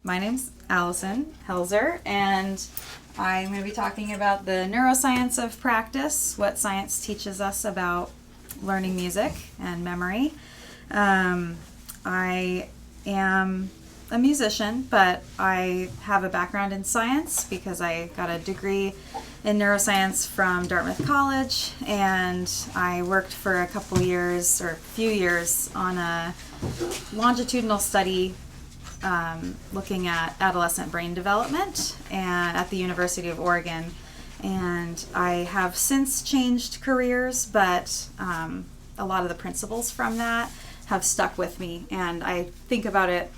My name's Alison Helzer, and I'm going to be talking about the neuroscience of practice, what science teaches us about learning music and memory. I am a musician, but I have a background in science because I got a degree in neuroscience from Dartmouth College, and I worked for a few years on a longitudinal study looking at adolescent brain development and at the University of Oregon. And I have since changed careers, but a lot of the principles from that have stuck with me, and I think about it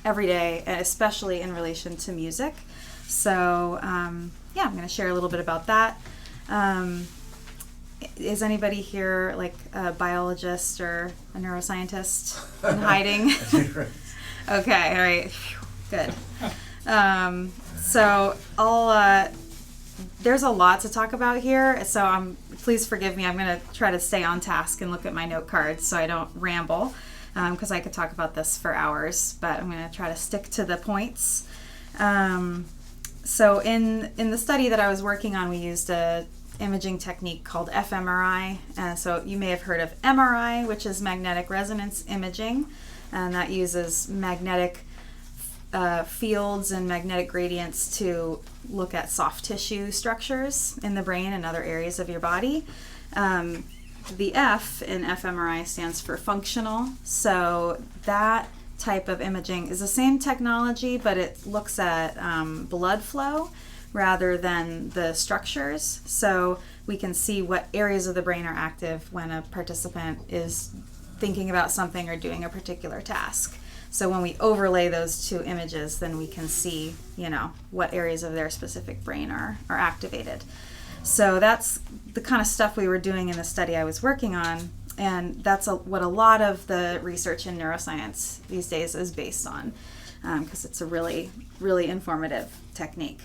every day, especially in relation to music. So I'm going to share a little bit about that. Is anybody here like a biologist or a neuroscientist in hiding? Okay, all right, good. So there's a lot to talk about here, so please forgive me. I'm going to try to stay on task and look at my note cards so I don't ramble, because I could talk about this for hours, but I'm going to try to stick to the points. So in the study that I was working on, we used a imaging technique called fMRI. So you may have heard of MRI, which is magnetic resonance imaging, and that uses magnetic fields and magnetic gradients to look at soft tissue structures in the brain and other areas of your body. The F in fMRI stands for functional, so that type of imaging is the same technology, but it looks at blood flow rather than the structures, so we can see what areas of the brain are active when a participant is thinking about something or doing a particular task. So when we overlay those two images, then we can see, what areas of their specific brain are activated. So that's the kind of stuff we were doing in the study I was working on, and that's what a lot of the research in neuroscience these days is based on, because it's a really, really informative technique.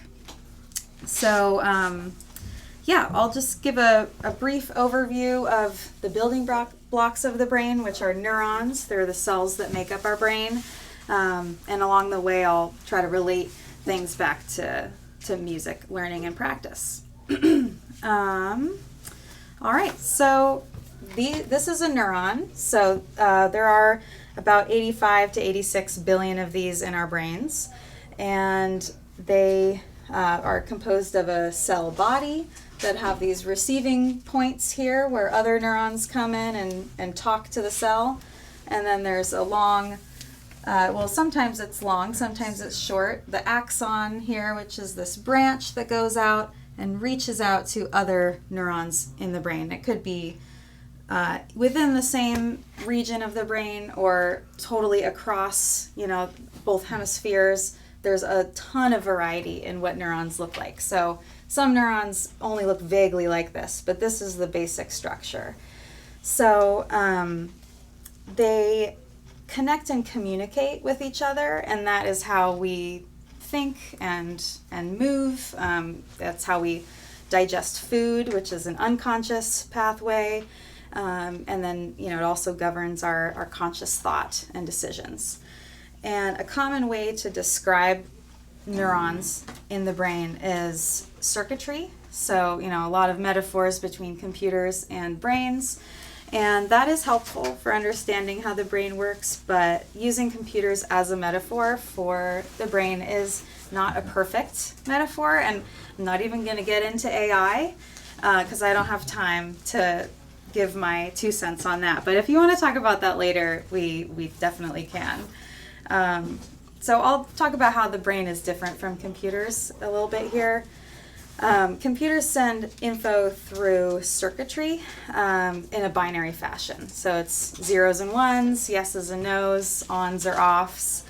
So I'll just give a brief overview of the building blocks of the brain, which are neurons. They're the cells that make up our brain. And along the way, I'll try to relate things back to music learning and practice. All right, so this is a neuron. So there are about 85 to 86 billion of these in our brains. And they are composed of a cell body that have these receiving points here where other neurons come in and talk to the cell. And then there's a long, sometimes it's long, sometimes it's short, the axon here, which is this branch that goes out and reaches out to other neurons in the brain. It could be within the same region of the brain or totally across, both hemispheres. There's a ton of variety in what neurons look like. So some neurons only look vaguely like this, but this is the basic structure. So they connect and communicate with each other, and that is how we think and move. That's how we digest food, which is an unconscious pathway. And then, it also governs our conscious thought and decisions. And a common way to describe neurons in the brain is circuitry. So, a lot of metaphors between computers and brains. And that is helpful for understanding how the brain works, but using computers as a metaphor for the brain is not a perfect metaphor. And I'm not even going to get into AI because I don't have time to give my 2 cents on that. But if you want to talk about that later, we definitely can. So I'll talk about how the brain is different from computers a little bit here. Computers send info through circuitry in a binary fashion. So it's zeros and ones, yeses and nos, ons or offs.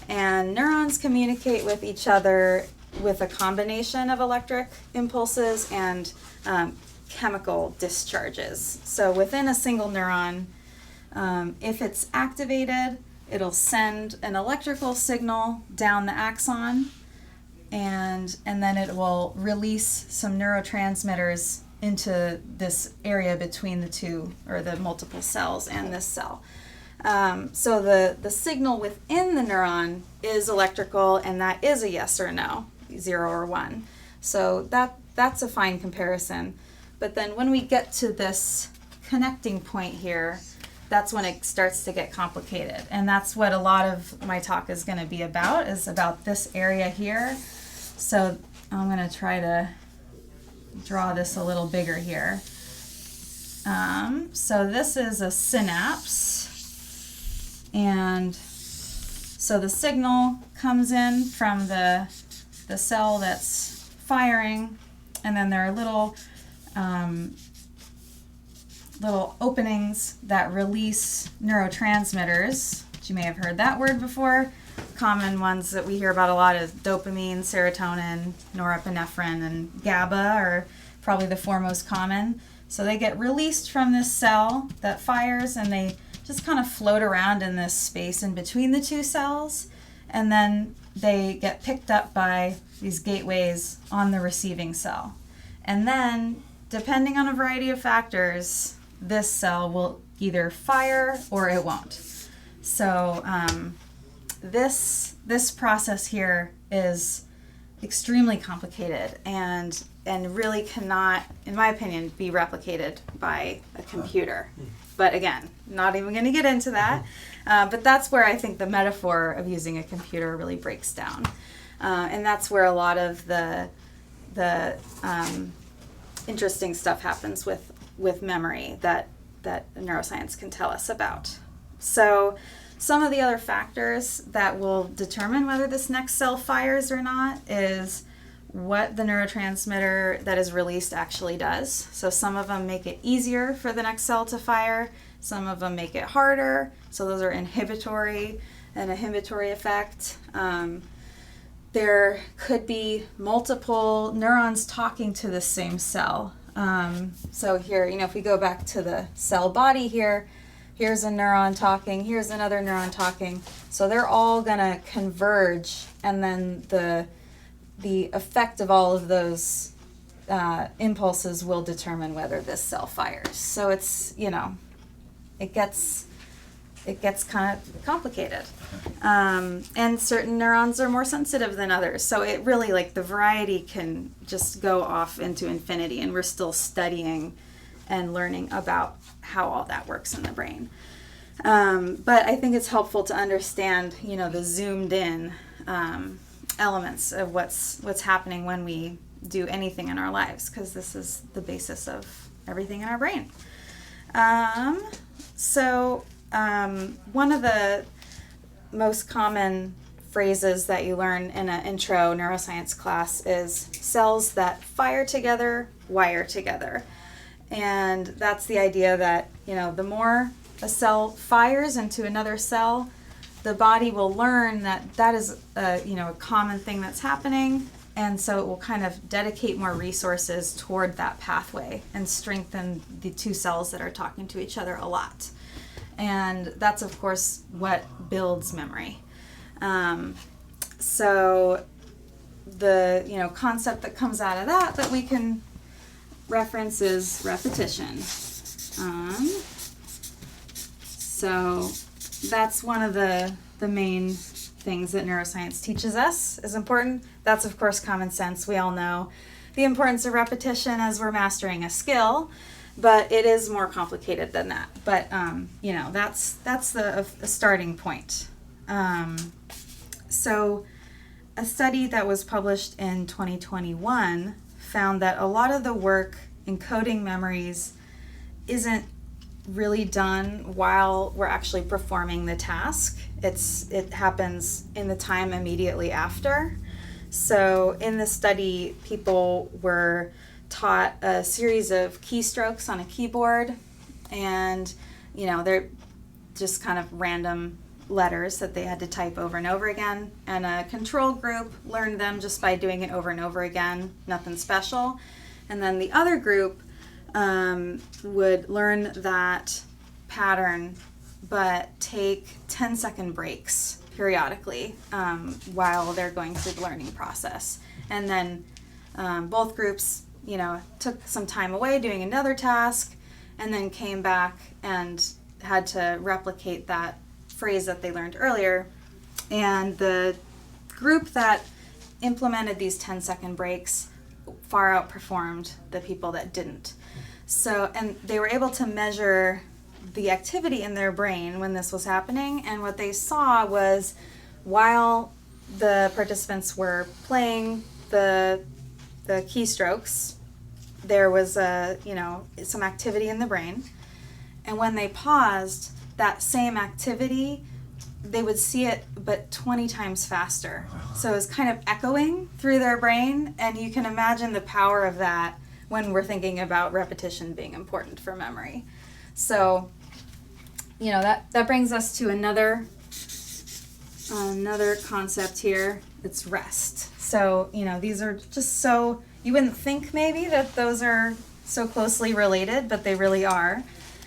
And neurons communicate with each other with a combination of electric impulses and chemical discharges. So within a single neuron, if it's activated, it'll send an electrical signal down the axon, and then it will release some neurotransmitters into this area between the two or the multiple cells and this cell. So the signal within the neuron is electrical, and that is a yes or no, 0 or 1. So that's a fine comparison. But then when we get to this connecting point here, that's when it starts to get complicated. And that's what a lot of my talk is going to be about, is about this area here. So I'm going to try to draw this a little bigger here. So this is a synapse. And so the signal comes in from the cell that's firing, and then there are little openings that release neurotransmitters. You may have heard that word before. Common ones that we hear about a lot is dopamine, serotonin, norepinephrine, and GABA are probably the four most common. So they get released from this cell that fires, and they just kind of float around in this space in between the two cells, and then they get picked up by these gateways on the receiving cell. And then, depending on a variety of factors, this cell will either fire or it won't. So this process here is extremely complicated and really cannot, in my opinion, be replicated by a computer. But again, not even going to get into that. But that's where I think the metaphor of using a computer really breaks down. And that's where a lot of the interesting stuff happens with memory that neuroscience can tell us about. So some of the other factors that will determine whether this next cell fires or not is what the neurotransmitter that is released actually does. So some of them make it easier for the next cell to fire. Some of them make it harder. So those are an inhibitory effect. There could be multiple neurons talking to the same cell. So here, if we go back to the cell body here, here's a neuron talking, here's another neuron talking. So they're all going to converge, and then the effect of all of those impulses will determine whether this cell fires. So it's, it gets kind of complicated. And certain neurons are more sensitive than others. So it really, the variety can just go off into infinity, and we're still studying and learning about how all that works in the brain. But I think it's helpful to understand, the zoomed in elements of what's happening when we do anything in our lives, because this is the basis of everything in our brain. One of the most common phrases that you learn in an intro neuroscience class is cells that fire together, wire together. And that's the idea that, the more a cell fires into another cell, the body will learn that is a common thing that's happening, and so it will kind of dedicate more resources toward that pathway and strengthen the two cells that are talking to each other a lot. And that's, of course, what builds memory. So the concept that comes out of that we can reference is repetition. So that's one of the main things that neuroscience teaches us is important. That's, of course, common sense. We all know the importance of repetition as we're mastering a skill, but it is more complicated than that. But, that's the starting point. So a study that was published in 2021 found that a lot of the work encoding memories isn't really done while we're actually performing the task. It happens in the time immediately after. So in the study, people were taught a series of keystrokes on a keyboard, and they're just kind of random letters that they had to type over and over again, and a control group learned them just by doing it over and over again, nothing special. And then the other group would learn that pattern but take 10-second breaks periodically while they're going through the learning process. And then both groups took some time away doing another task, and then came back and had to replicate that phrase that they learned earlier. And the group that implemented these 10-second breaks far outperformed the people that didn't. So, and they were able to measure the activity in their brain when this was happening, and what they saw was while the participants were playing the keystrokes, there was some activity in the brain, and when they paused, that same activity, they would see it but 20 times faster. So it was kind of echoing through their brain, and you can imagine the power of that when we're thinking about repetition being important for memory. So, that brings us to another concept here. It's rest. So, these are just so, you wouldn't think maybe that those are so closely related, but they really are.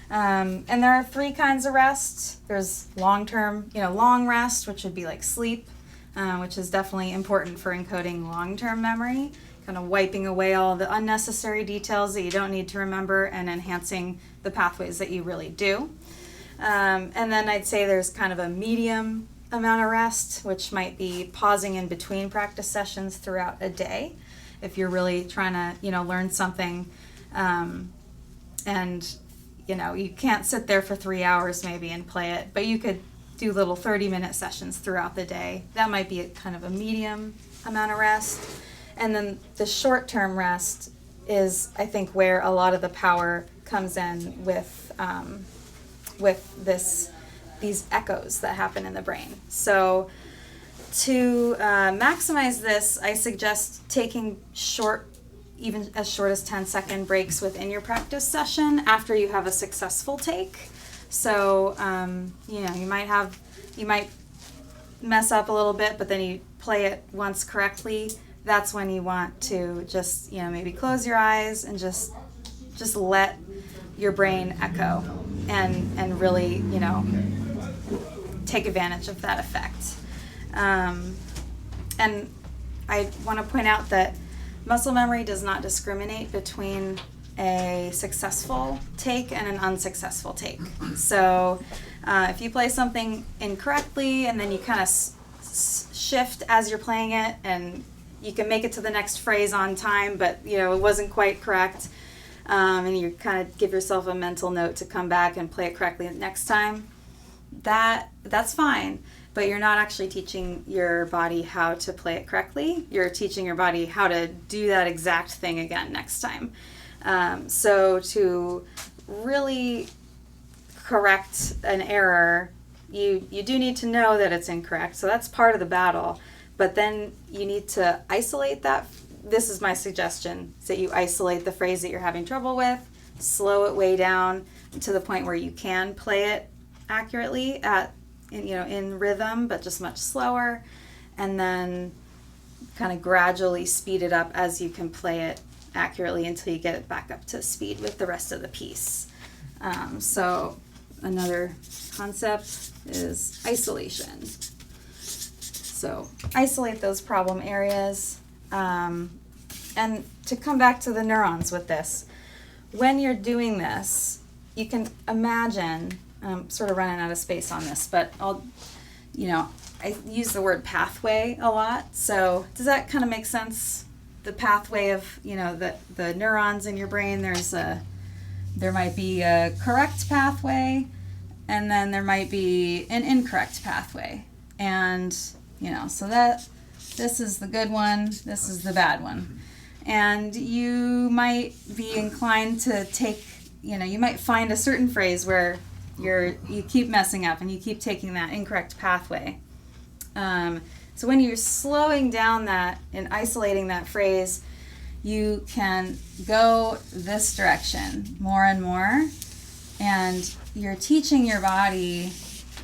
And there are 3 kinds of rest. There's long-term, long rest, which would be like sleep, which is definitely important for encoding long-term memory, kind of wiping away all the unnecessary details that you don't need to remember and enhancing the pathways that you really do. And then I'd say there's kind of a medium amount of rest, which might be pausing in between practice sessions throughout a day if you're really trying to, learn something, and you can't sit there for 3 hours maybe and play it, but you could do little 30-minute sessions throughout the day. That might be kind of a medium amount of rest. And then the short-term rest is, I think, where a lot of the power comes in with these echoes that happen in the brain. So to maximize this, I suggest taking even as short as 10-second breaks within your practice session after you have a successful take. So, you might mess up a little bit, but then you play it once correctly. That's when you want to just, maybe close your eyes and just let your brain echo and really, take advantage of that effect. And I want to point out that muscle memory does not discriminate between a successful take and an unsuccessful take. So if you play something incorrectly and then you kind of shift as you're playing it, and you can make it to the next phrase on time, but it wasn't quite correct, and you kind of give yourself a mental note to come back and play it correctly next time, that's fine. But you're not actually teaching your body how to play it correctly. You're teaching your body how to do that exact thing again next time. So to really correct an error, you do need to know that it's incorrect. So that's part of the battle. But then you need to isolate that. This is my suggestion, is that you isolate the phrase that you're having trouble with, slow it way down to the point where you can play it accurately in rhythm, but just much slower, and then kind of gradually speed it up as you can play it accurately until you get it back up to speed with the rest of the piece. So another concept is isolation. So isolate those problem areas. And to come back to the neurons with this, when you're doing this, you can imagine, sort of running out of space on this, but I use the word pathway a lot. So does that kind of make sense? The pathway of, the neurons in your brain, there might be a correct pathway, and then there might be an incorrect pathway. And, so this is the good one, this is the bad one. And you might be inclined to take, you might find a certain phrase where you keep messing up and you keep taking that incorrect pathway. So when you're slowing down that and isolating that phrase, you can go this direction more and more, and you're teaching your body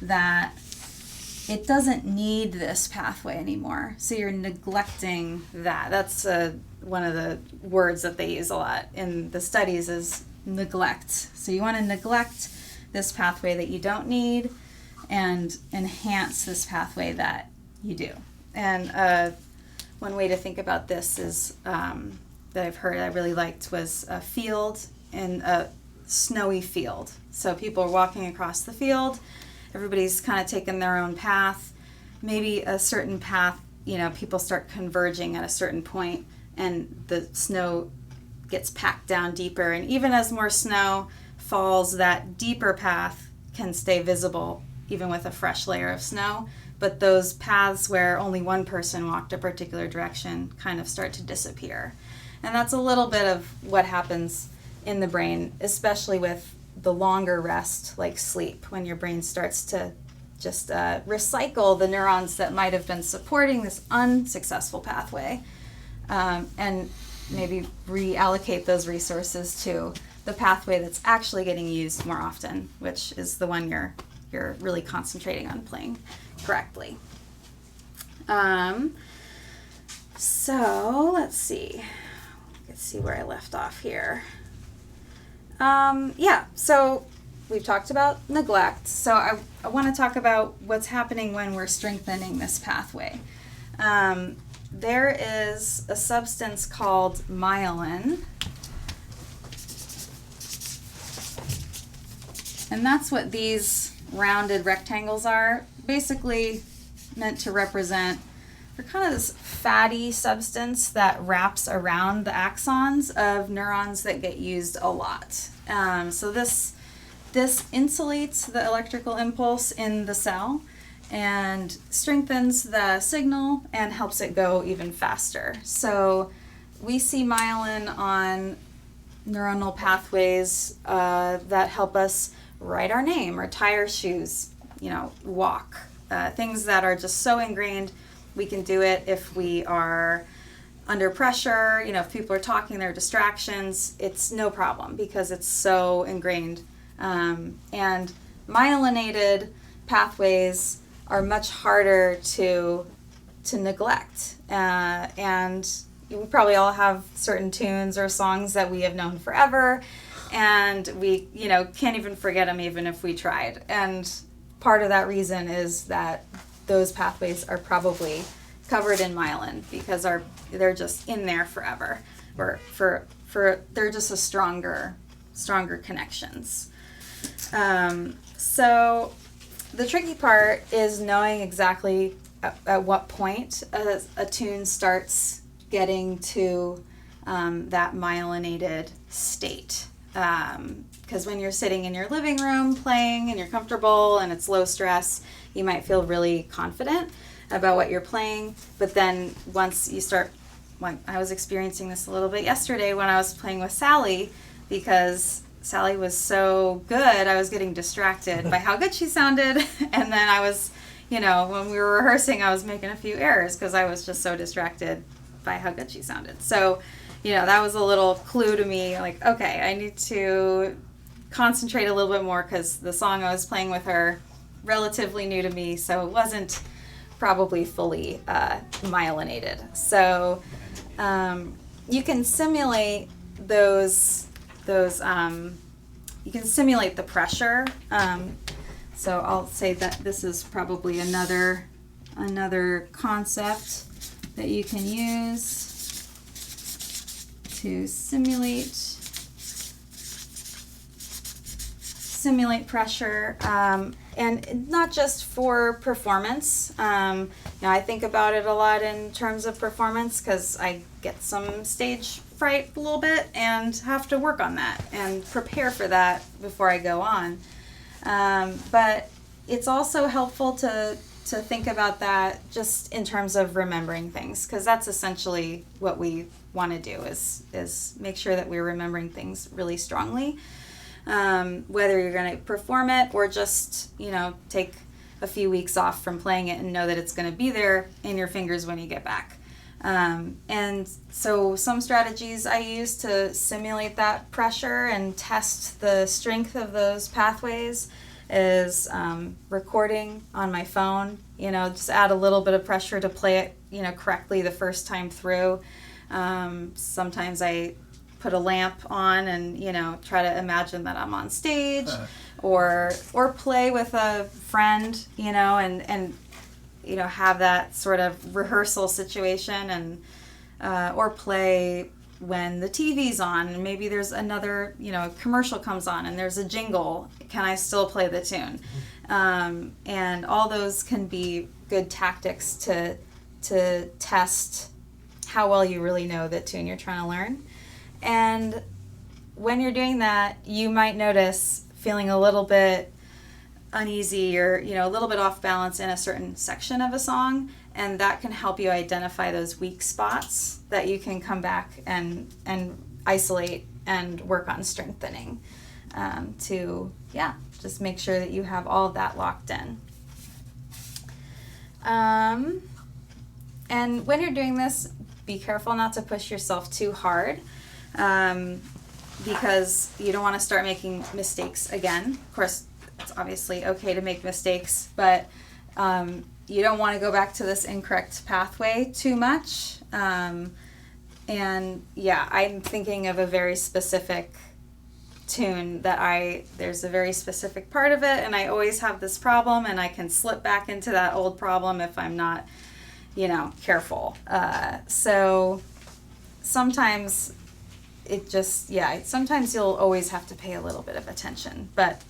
that it doesn't need this pathway anymore. So you're neglecting that. That's one of the words that they use a lot in the studies is neglect. So you want to neglect this pathway that you don't need and enhance this pathway that you do. And one way to think about this is that I've heard I really liked was a field in a snowy field. So people are walking across the field, everybody's kind of taking their own path. Maybe a certain path, people start converging at a certain point and the snow gets packed down deeper. And even as more snow falls, that deeper path can stay visible even with a fresh layer of snow. But those paths where only one person walked a particular direction kind of start to disappear. And that's a little bit of what happens in the brain, especially with the longer rest, like sleep, when your brain starts to just recycle the neurons that might have been supporting this unsuccessful pathway, and maybe reallocate those resources to the pathway that's actually getting used more often, which is the one you're really concentrating on playing correctly. So let's see where I left off here. So we've talked about neglect. So I want to talk about what's happening when we're strengthening this pathway. There is a substance called myelin, and that's what these rounded rectangles are, basically meant to represent, they're kind of this fatty substance that wraps around the axons of neurons that get used a lot. So this insulates the electrical impulse in the cell and strengthens the signal and helps it go even faster. So we see myelin on neuronal pathways that help us write our name or tie our shoes, walk. Things that are just so ingrained. We can do it if we are under pressure, if people are talking, there are distractions, it's no problem because it's so ingrained. And myelinated pathways are much harder to neglect. And we probably all have certain tunes or songs that we have known forever, and we, can't even forget them even if we tried. And part of that reason is that those pathways are probably covered in myelin because they're just in there forever, or they're just a stronger connections. So the tricky part is knowing exactly at what point a tune starts getting to that myelinated state. Because when you're sitting in your living room playing and you're comfortable and it's low stress, you might feel really confident about what you're playing. But then once you start, I was experiencing this a little bit yesterday when I was playing with Sally, because Sally was so good, I was getting distracted by how good she sounded. And then I was, when we were rehearsing, I was making a few errors because I was just so distracted by how good she sounded. So, that was a little clue to me, like, okay, I need to concentrate a little bit more because the song I was playing with her, relatively new to me, so it wasn't probably fully myelinated. So you can simulate you can simulate the pressure. So I'll say that this is probably another concept that you can use to simulate pressure, and not just for performance. I think about it a lot in terms of performance because I get some stage fright a little bit and have to work on that and prepare for that before I go on. But it's also helpful to think about that just in terms of remembering things, because that's essentially what we want to do is make sure that we're remembering things really strongly. Whether you're going to perform it or just, take a few weeks off from playing it and know that it's going to be there in your fingers when you get back. And so some strategies I use to simulate that pressure and test the strength of those pathways is recording on my phone, just add a little bit of pressure to play it, correctly the first time through. Sometimes I put a lamp on and try to imagine that I'm on stage, or play with a friend, and have that sort of rehearsal situation, and or play when the TV's on and maybe there's another, a commercial comes on and there's a jingle, can I still play the tune? And all those can be good tactics to test how well you really know the tune you're trying to learn. And when you're doing that, you might notice feeling a little bit uneasy or, a little bit off balance in a certain section of a song, and that can help you identify those weak spots that you can come back and isolate and work on strengthening to just make sure that you have all of that locked in. And when you're doing this, be careful not to push yourself too hard, because you don't want to start making mistakes again. Of course, it's obviously okay to make mistakes, but you don't want to go back to this incorrect pathway too much. I'm thinking of a very specific tune there's a very specific part of it, and I always have this problem, and I can slip back into that old problem if I'm not, careful. So sometimes sometimes you'll always have to pay a little bit of attention, but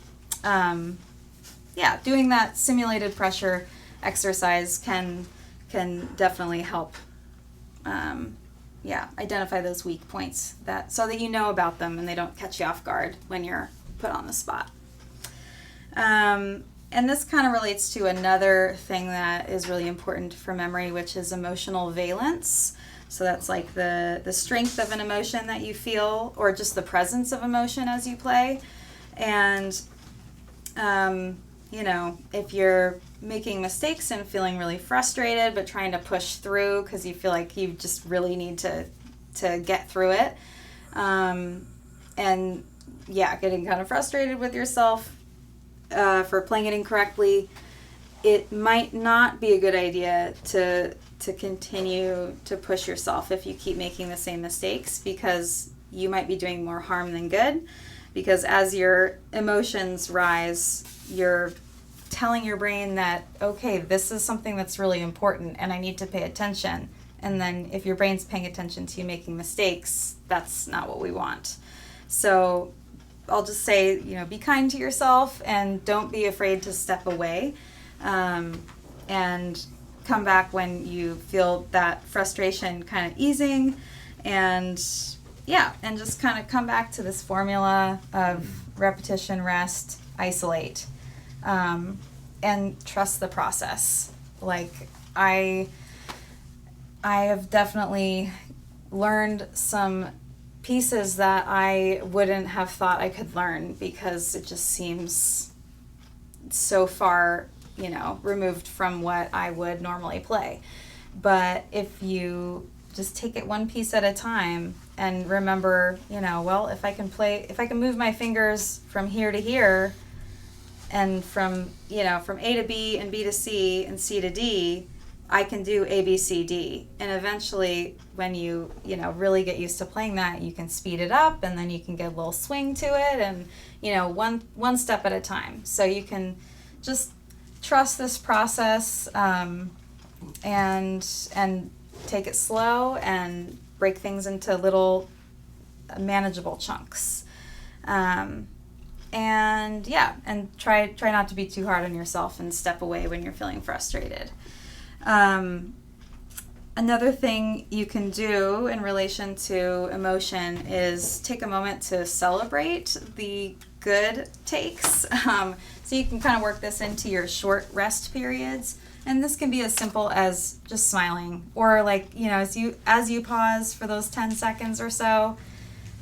doing that simulated pressure exercise can definitely help identify those weak points so that you know about them and they don't catch you off guard when you're put on the spot. And this kind of relates to another thing that is really important for memory, which is emotional valence. So that's like the strength of an emotion that you feel, or just the presence of emotion as you play. And if you're making mistakes and feeling really frustrated but trying to push through because you feel like you just really need to get through it, getting kind of frustrated with yourself for playing it incorrectly, it might not be a good idea to continue to push yourself if you keep making the same mistakes, because you might be doing more harm than good. Because as your emotions rise, you're telling your brain that, okay, this is something that's really important and I need to pay attention. And then if your brain's paying attention to you making mistakes, that's not what we want. So I'll just say, be kind to yourself and don't be afraid to step away, and come back when you feel that frustration kind of easing, and just kind of come back to this formula of repetition, rest, isolate, and trust the process. Like I have definitely learned some pieces that I wouldn't have thought I could learn because it just seems so far, removed from what I would normally play. But if you just take it one piece at a time and remember, if I can move my fingers from here to here and from A to B and B to C and C to D, I can do A, B, C, D. And eventually when you really get used to playing that, you can speed it up and then you can get a little swing to it, and, one step at a time. So you can just trust this process, and take it slow and break things into little manageable chunks. And try not to be too hard on yourself and step away when you're feeling frustrated. Another thing you can do in relation to emotion is take a moment to celebrate the good takes. So you can kind of work this into your short rest periods. And this can be as simple as just smiling, or as you pause for those 10 seconds or so,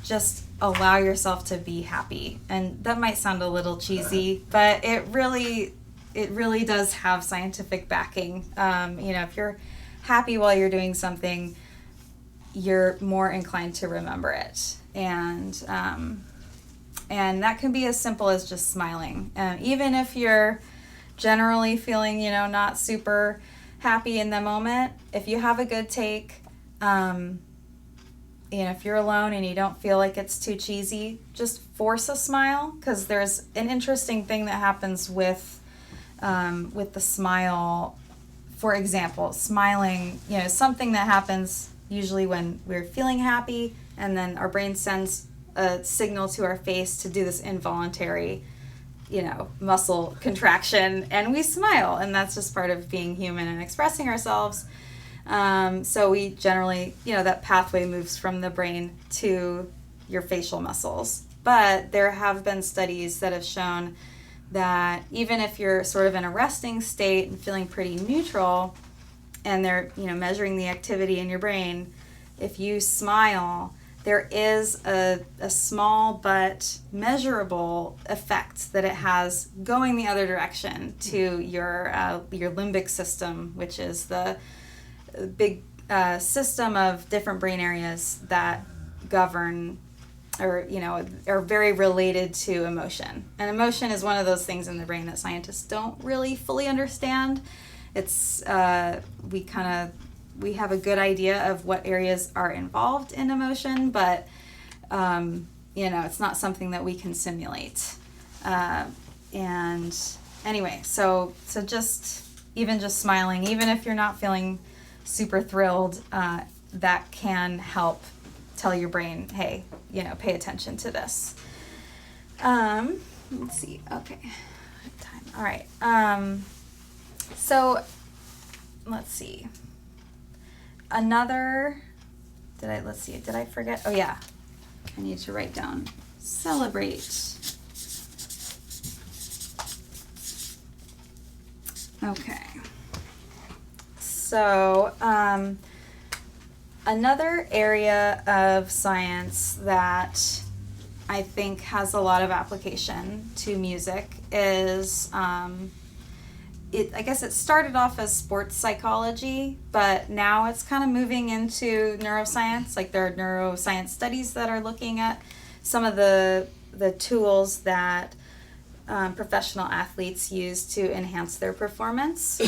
just allow yourself to be happy. And that might sound a little cheesy, but it really does have scientific backing. If you're happy while you're doing something, you're more inclined to remember it. And that can be as simple as just smiling. Even if you're generally feeling, not super happy in the moment, if you have a good take, if you're alone and you don't feel like it's too cheesy, just force a smile, because there's an interesting thing that happens with the smile. For example, smiling, something that happens usually when we're feeling happy and then our brain sends a signal to our face to do this involuntary, muscle contraction, and we smile, and that's just part of being human and expressing ourselves. So we generally, that pathway moves from the brain to your facial muscles. But there have been studies that have shown that even if you're sort of in a resting state and feeling pretty neutral, and they're, measuring the activity in your brain, if you smile, there is a small but measurable effect that it has going the other direction to your limbic system, which is the big system of different brain areas that govern or are very related to emotion. And emotion is one of those things in the brain that scientists don't really fully understand. It's we have a good idea of what areas are involved in emotion, but it's not something that we can simulate. And anyway, so just smiling, even if you're not feeling super thrilled, that can help tell your brain, hey, pay attention to this. Let's see. Okay. Time. All right. So let's see. Did I forget? Oh yeah. I need to write down celebrate. Okay. So, another area of science that I think has a lot of application to music is, I guess it started off as sports psychology, but now it's kind of moving into neuroscience. Like there are neuroscience studies that are looking at some of the tools that professional athletes use to enhance their performance.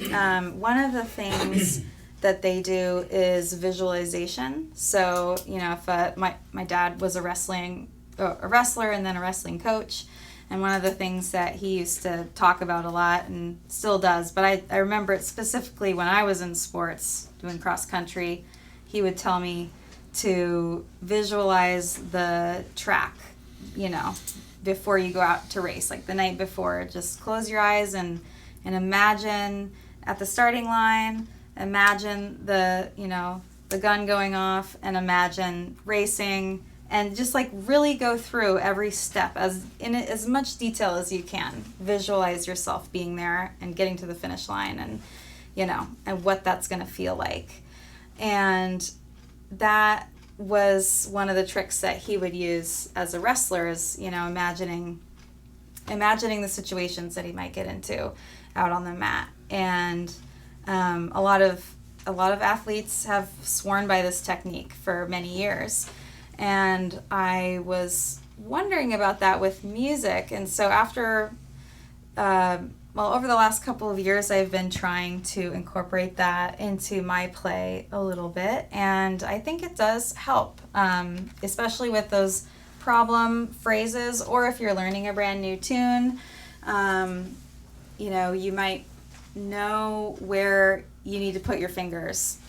One of the things that they do is visualization. So, if my dad was a wrestler and then a wrestling coach, and one of the things that he used to talk about a lot and still does, but I remember it specifically when I was in sports doing cross country, he would tell me to visualize the track, before you go out to race, like the night before. Just close your eyes and imagine at the starting line, imagine the gun going off, and imagine racing, and just like really go through every step in as much detail as you can. Visualize yourself being there and getting to the finish line, and and what that's going to feel like. And that was one of the tricks that he would use as a wrestler, is imagining the situations that he might get into out on the mat. And a lot of athletes have sworn by this technique for many years. And I was wondering about that with music. And so after, over the last couple of years, I've been trying to incorporate that into my play a little bit. And I think it does help, especially with those problem phrases, or if you're learning a brand new tune, you might know where you need to put your fingers,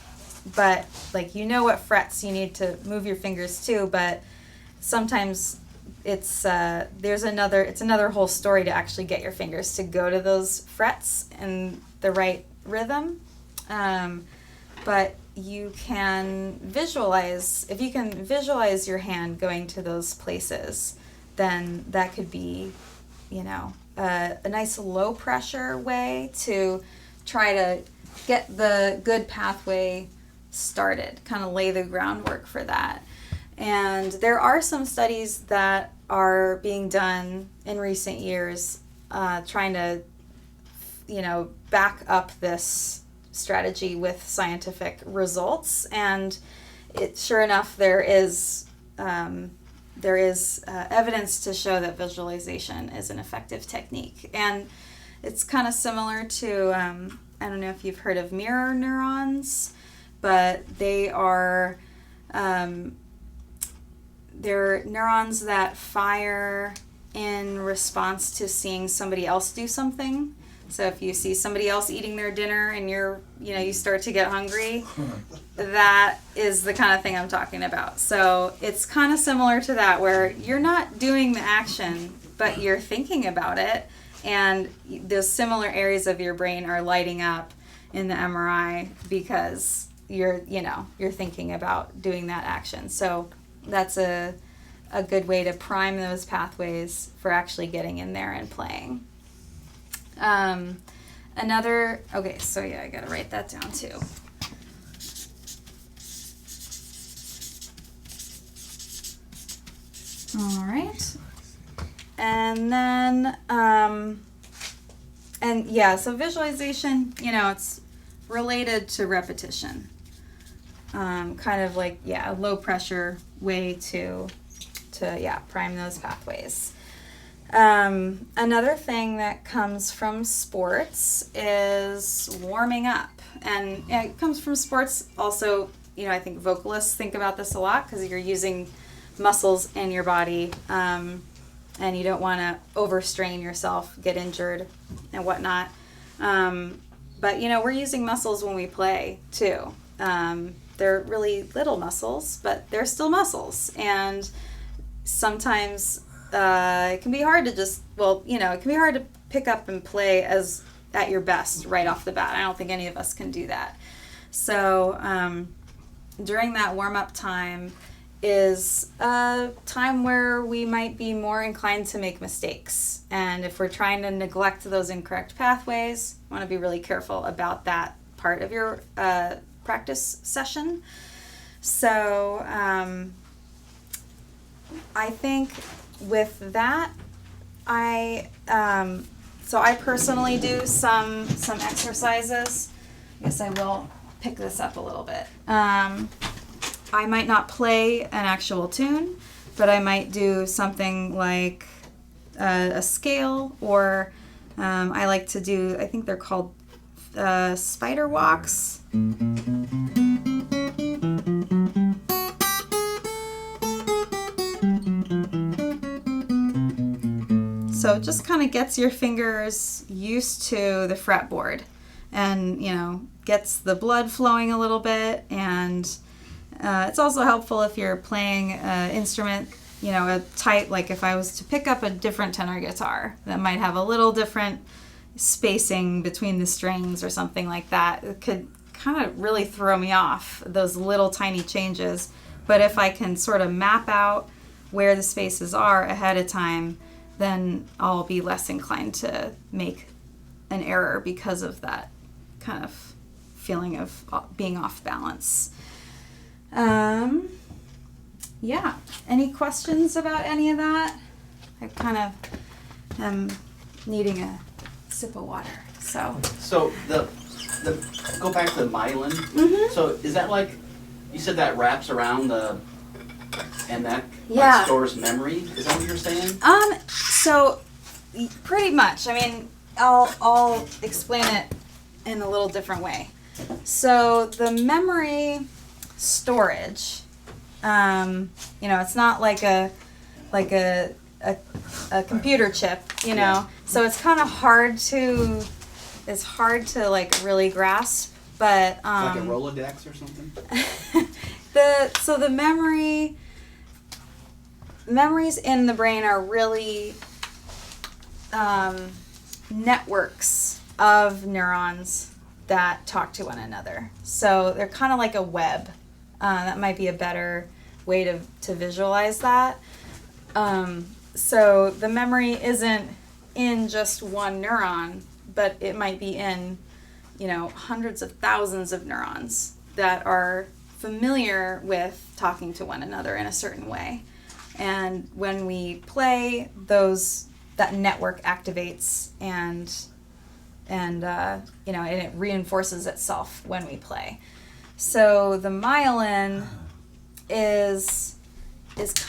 but what frets you need to move your fingers to, but sometimes it's another whole story to actually get your fingers to go to those frets in the right rhythm. But you can visualize, if you can visualize your hand going to those places, then that could be, a nice low pressure way to try to get the good pathway started, kind of lay the groundwork for that. And there are some studies that are being done in recent years trying to, back up this strategy with scientific results. And sure enough, there is evidence to show that visualization is an effective technique. And it's kind of similar to, I don't know if you've heard of mirror neurons, but they are they're neurons that fire in response to seeing somebody else do something. So if you see somebody else eating their dinner and you start to get hungry, that is the kind of thing I'm talking about. So it's kind of similar to that, where you're not doing the action, but you're thinking about it, and those similar areas of your brain are lighting up in the MRI because you're thinking about doing that action. So that's a good way to prime those pathways for actually getting in there and playing. I gotta write that down too. All right. And then, so visualization, it's related to repetition. Kind of like, a low pressure way to prime those pathways. Another thing that comes from sports is warming up. And it comes from sports also, I think vocalists think about this a lot because you're using muscles in your body, and you don't want to overstrain yourself, get injured and whatnot. But we're using muscles when we play too. They're really little muscles, but they're still muscles. And sometimes it can be hard to it can be hard to pick up and play at your best right off the bat. I don't think any of us can do that. So during that warm-up time is a time where we might be more inclined to make mistakes. And if we're trying to neglect those incorrect pathways, you want to be really careful about that part of your practice session. So I think with that, I personally do some exercises. I guess I will pick this up a little bit. I might not play an actual tune, but I might do something like a scale, or I like to do, I think they're called spider walks. So it just kind of gets your fingers used to the fretboard and, gets the blood flowing a little bit. And it's also helpful if you're playing an instrument, a type, like if I was to pick up a different tenor guitar that might have a little different spacing between the strings or something like that. It could kind of really throw me off, those little tiny changes. But if I can sort of map out where the spaces are ahead of time, then I'll be less inclined to make an error because of that kind of feeling of being off balance. Any questions about any of that? I kind of am needing a sip of water. So the go back to the myelin. Mm-hmm. So is that like, you said that wraps around and that stores memory? Is that what you're saying? So pretty much. I mean, I'll explain it in a little different way. So the memory storage, it's not like a computer chip, Yeah. So it's kind of hard to like really grasp, but It's like a Rolodex or something? the memories in the brain are really networks of neurons that talk to one another. So they're kind of like a web. That might be a better way to visualize that. So the memory isn't in just one neuron, but it might be in, hundreds of thousands of neurons that are familiar with talking to one another in a certain way. And when we play, that network activates and it reinforces itself when we play. So the myelin is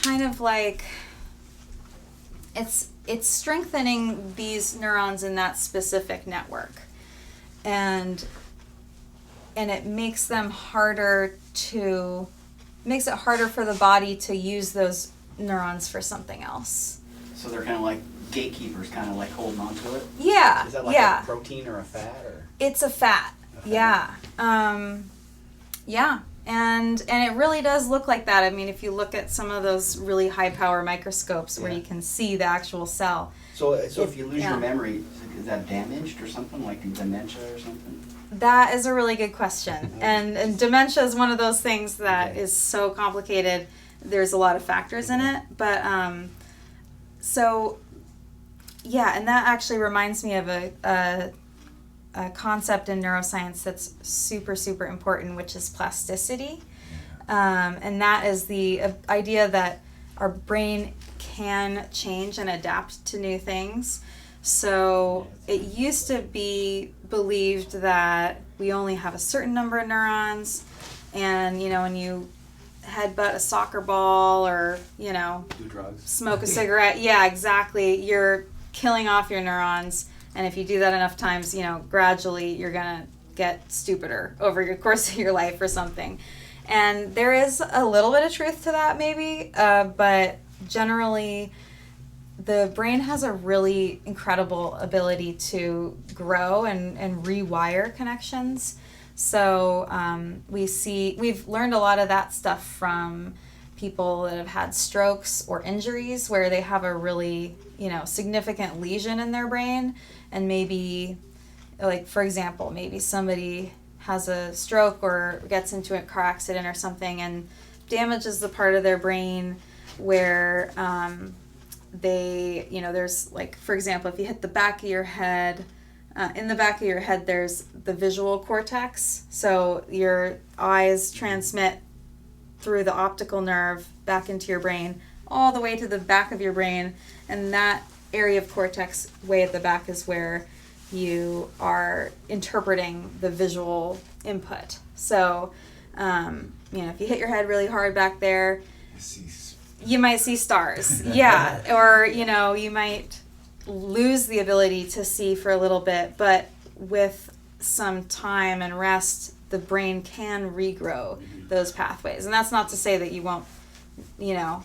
kind of like it's strengthening these neurons in that specific network, and it makes it harder for the body to use those neurons for something else. So they're kind of like gatekeepers kind of like holding on to it? Yeah. Is that like yeah. a protein or a fat or? It's a fat. Yeah. Yeah. And it really does look like that. I mean, if you look at some of those really high power microscopes where you can see the actual cell. So if you lose your memory, is that damaged or something, like in dementia or something? That is a really good question. And dementia is one of those things that is so complicated. There's a lot of factors in it. But so, yeah, and that actually reminds me of a concept in neuroscience that's super, super important, which is plasticity. And that is the idea that our brain can change and adapt to new things. So it used to be believed that we only have a certain number of neurons, and, you know, when you headbutt a soccer ball or, you know, do drugs, smoke a cigarette, yeah, exactly, you're killing off your neurons. And if you do that enough times, you know, gradually you're going to get stupider over your course of your life or something. And there is a little bit of truth to that maybe, but generally the brain has a really incredible ability to grow and rewire connections. So we've learned a lot of that stuff from people that have had strokes or injuries where they have a really, you know, significant lesion in their brain. And maybe, like, for example, maybe somebody has a stroke or gets into a car accident or something and damages the part of their brain where they, you know, there's, like, for example, if you hit the back of your head, in the back of your head there's the visual cortex. So your eyes transmit through the optical nerve back into your brain, all the way to the back of your brain, and that area of cortex way at the back is where you are interpreting the visual input. So, you know, if you hit your head really hard back there, you might see stars. Yeah. Or, you know, you might lose the ability to see for a little bit, but with some time and rest, the brain can regrow those pathways. And that's not to say that you won't, you know,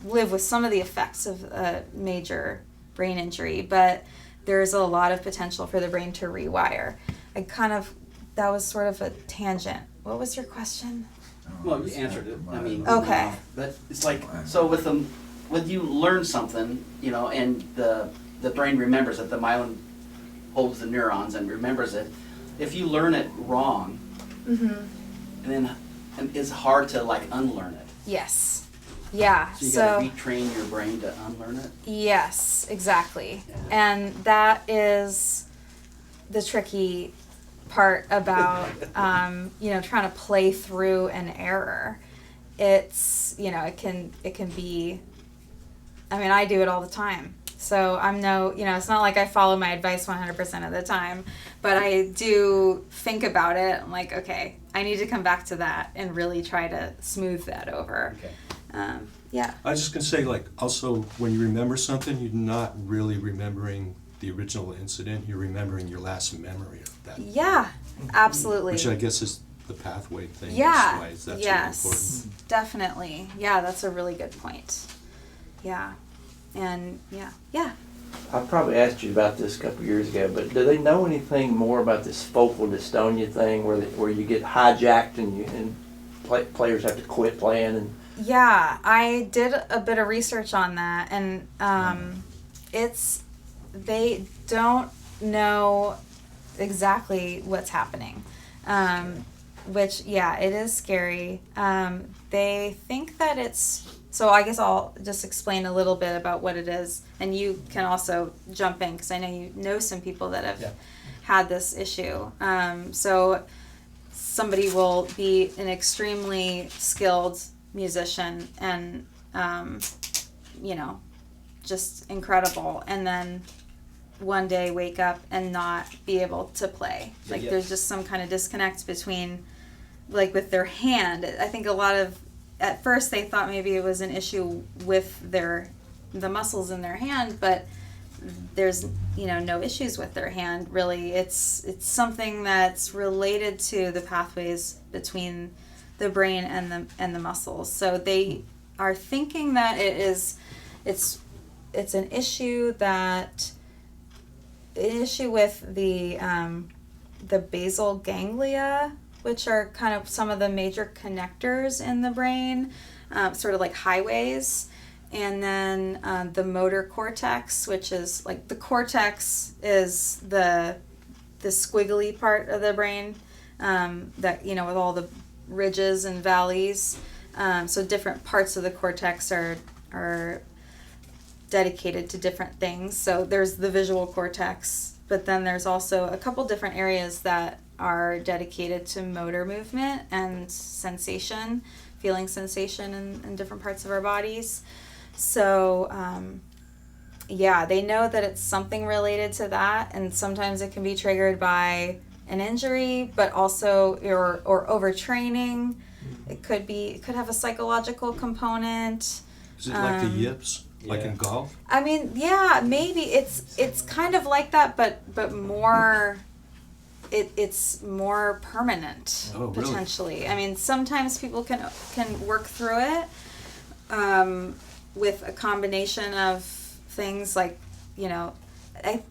live with some of the effects of a major brain injury, but there's a lot of potential for the brain to rewire. That was sort of a tangent. What was your question? Well, you answered it. I mean, okay. But it's like, so when you learn something, you know, and the brain remembers it, the myelin holds the neurons and remembers it. If you learn it wrong, and it's hard to like unlearn it. Yes. Yeah. So you gotta retrain your brain to unlearn it? Yes, exactly. Yeah. And that is the tricky part about, you know, trying to play through an error. It's, you know, it can be, I mean, I do it all the time. So I'm you know, it's not like I follow my advice 100% of the time, but I do think about it. I'm like, okay, I need to come back to that and really try to smooth that over. Okay. I was just going to say, like, also, when you remember something, you're not really remembering the original incident. You're remembering your last memory of that. Yeah, absolutely. Which I guess is the pathway thing. Yeah, that's really important. Definitely. Yeah, that's a really good point. Yeah. And, yeah. I probably asked you about this a couple of years ago, but do they know anything more about this focal dystonia thing where you get hijacked and players have to quit playing? And yeah, I did a bit of research on that, and they don't know exactly what's happening, which, yeah, it is scary. They think that it's, so I guess I'll just explain a little bit about what it is, and you can also jump in, because I know you know some people that have had this issue. So somebody will be an extremely skilled musician and, you know, just incredible, and then one day wake up and not be able to play. Like, there's just some kind of disconnect between, like, with their hand. I think at first they thought maybe it was an issue with the muscles in their hand, but there's, you know, no issues with their hand, really. It's something that's related to the pathways between the brain and the muscles. So they are thinking that it's it's an issue with the basal ganglia, which are kind of some of the major connectors in the brain, sort of like highways. And then the motor cortex, which is like the cortex is the squiggly part of the brain, that, with all the ridges and valleys. So different parts of the cortex are dedicated to different things. So there's the visual cortex, but then there's also a couple different areas that are dedicated to motor movement and sensation, feeling sensation in different parts of our bodies. So, they know that it's something related to that, and sometimes it can be triggered by an injury, but also or overtraining. It could have a psychological component. Is it like the yips, like in golf? I mean, yeah, maybe it's kind of like that, but more. It's more permanent, potentially. I mean, sometimes people can work through it with a combination of things like, I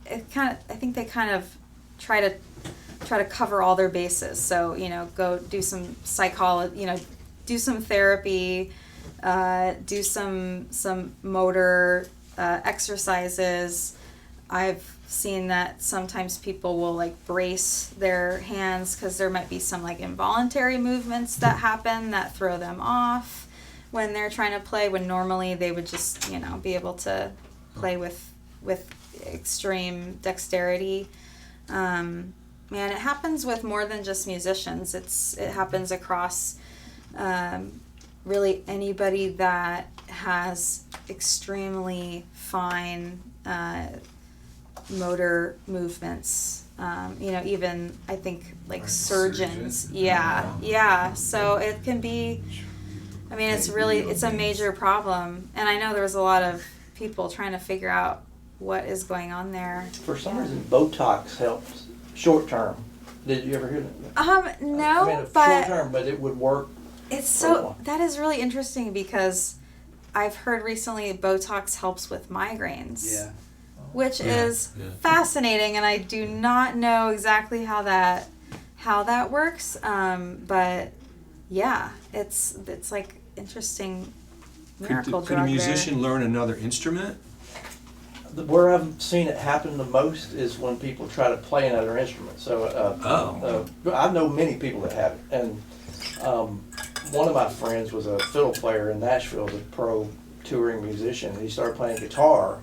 think they kind of try to cover all their bases. So, go do some psychology, do some therapy, do some motor exercises. I've seen that sometimes people will like brace their hands because there might be some like involuntary movements that happen that throw them off when they're trying to play, when normally they would just, be able to play with extreme dexterity. Man, it happens with more than just musicians. It happens across really anybody that has extremely fine motor movements. Even I think like surgeons. Yeah. So it can be. I mean, it's a major problem, and I know there was a lot of people trying to figure out what is going on there. For some reason, Botox helps short term. Did you ever hear that? No, but short term, but it would work. That is really interesting because I've heard recently Botox helps with migraines. Yeah. Which is fascinating, and I do not know exactly how that works. But yeah, it's like interesting miracle Could a musician learn another instrument? Where I've seen it happen the most is when people try to play another instrument. So I know many people that have it, and one of my friends was a fiddle player in Nashville, a pro touring musician, and he started playing guitar.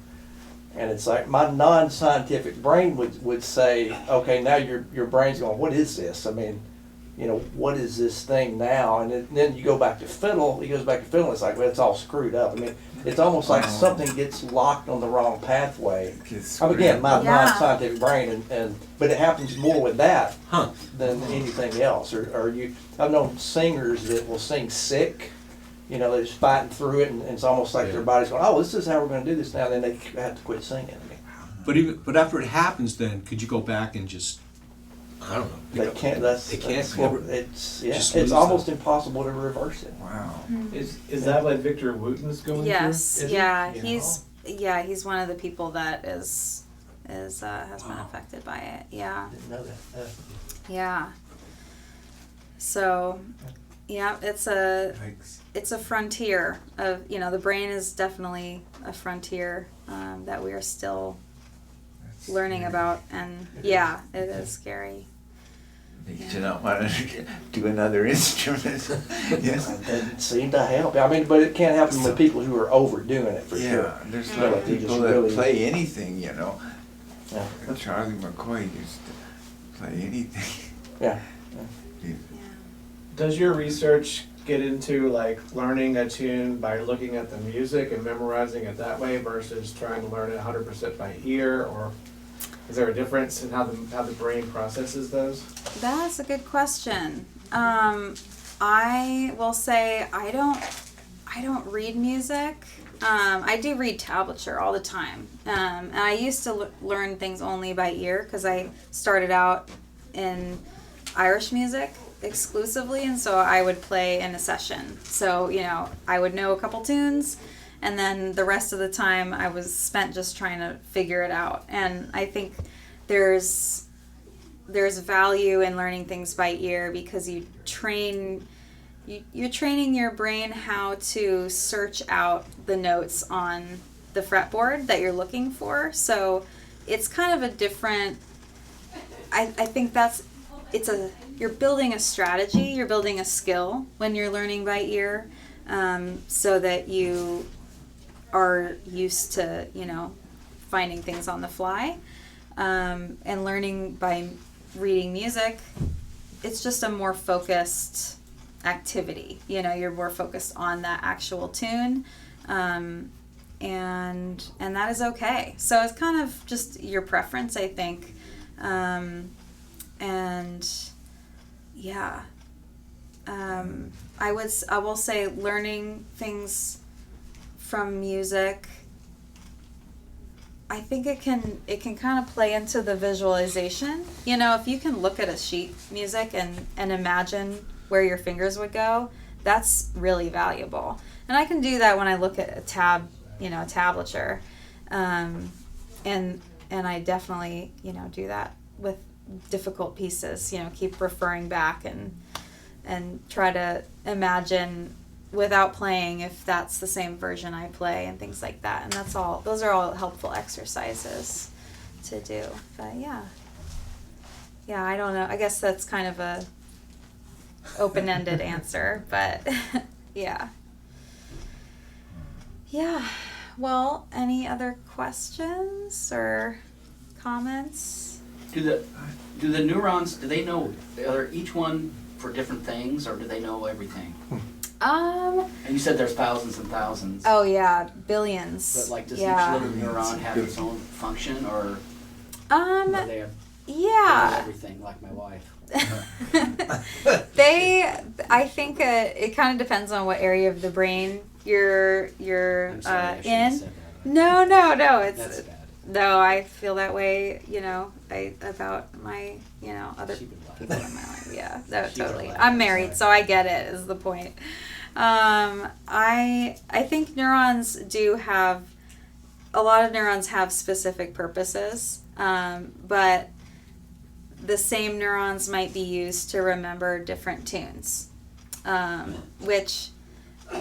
And it's like my non-scientific brain would say, okay, now your brain's going, what is this? I mean, what is this thing now? And then you go back to fiddle. He goes back to fiddle. And it's like, well, it's all screwed up. I mean, it's almost like something gets locked on the wrong pathway. Again, my non-scientific brain, but it happens more with that than anything else. I've known singers that will sing sick. They're just fighting through it, and it's almost like their body's going, oh, this is how we're going to do this now. Then they have to quit singing. But after it happens, then could you go back and just, I don't know. They can't. They can't. It's almost impossible to reverse it. Wow. Is that what Victor Wooten's going through? Yes. Yeah. He's one of the people that has been affected by it. Yeah. I didn't know that. Yeah. So, yeah, it's a frontier of, the brain is definitely a frontier that we are still learning about, and it is scary. Makes you not want to do another instrument. Yes. It doesn't seem to help. I mean, but it can't happen with people who are overdoing it for sure. Yeah, there's a lot of people that play anything, Yeah. Charlie McCoy used to play anything. Yeah. Does your research get into like learning a tune by looking at the music and memorizing it that way versus trying to learn it 100% by ear, or is there a difference in how the brain processes those? That's a good question. I will say I don't read music. I do read tablature all the time, and I used to learn things only by ear because I started out in Irish music exclusively, and so I would play in a session. So I would know a couple tunes, and then the rest of the time I was spent just trying to figure it out. And I think there's value in learning things by ear because you're training your brain how to search out the notes on the fretboard that you're looking for. So it's kind of a different, I think you're building a strategy, you're building a skill when you're learning by ear, so that you are used to, finding things on the fly. And learning by reading music, it's just a more focused activity. You're more focused on that actual tune, and that is okay. So it's kind of just your preference, I think. And yeah, I will say learning things from music, I think it can kind of play into the visualization. If you can look at a sheet music and imagine where your fingers would go, that's really valuable. And I can do that when I look at a tablature. And I definitely, do that with difficult pieces, keep referring back and try to imagine without playing if that's the same version I play and things like that. And those are all helpful exercises to do. But yeah, I don't know. I guess that's kind of a open-ended answer, but yeah. Well, any other questions or comments? Do the neurons, do they know, are each one for different things, or do they know everything? And you said there's thousands and thousands. Oh yeah, billions. But does each little neuron have its own function, or do they have everything like my wife? I think it kind of depends on what area of the brain you're I'm sorry, I shouldn't have in. said that. No, That's bad. No, I feel that way, about my, other She would laugh. people in my life. Yeah, no, She would totally. laugh, I'm I'm married, sorry. so I get it, is the point. I think neurons a lot of neurons have specific purposes, but the same neurons might be used to remember different tunes, which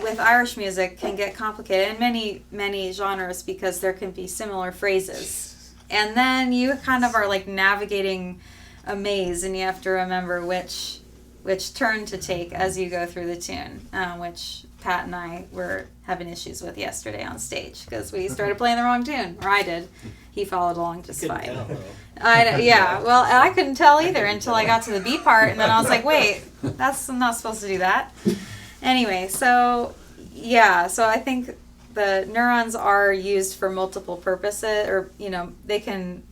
with Irish music can get complicated in many genres because there can be similar phrases. And then you kind of are navigating a maze and you have to remember which turn to take as you go through the tune, which Pat and I were having issues with yesterday on stage because we started playing the wrong tune, or I did. He followed along just fine. I know, yeah. Well, I couldn't tell either until I got to the B part, and then I was like, wait, I'm not supposed to do that. Anyway, so I think the neurons are used for multiple purposes, or they can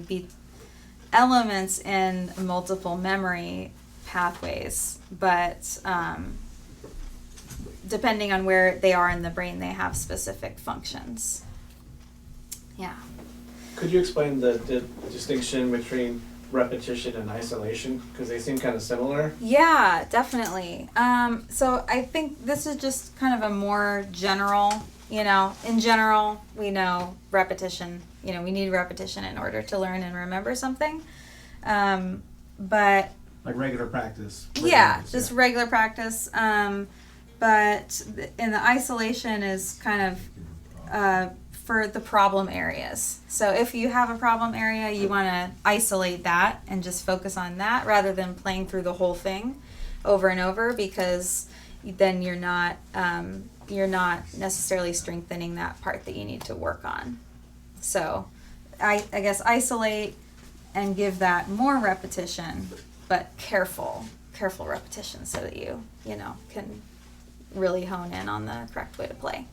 be elements in multiple memory pathways, but depending on where they are in the brain, they have specific functions. Yeah. Could you explain the distinction between repetition and isolation? Because they seem kind of similar. Yeah, definitely. So I think this is just kind of a more general, in general, we know repetition, we need repetition in order to learn and remember something. But Like regular practice. just regular practice. But in the isolation is kind of for the problem areas. So if you have a problem area, you want to isolate that and just focus on that rather than playing through the whole thing over and over, because then you're not necessarily strengthening that part that you need to work on. So I guess isolate and give that more repetition, but careful repetition so that you can really hone in on the correct way to play.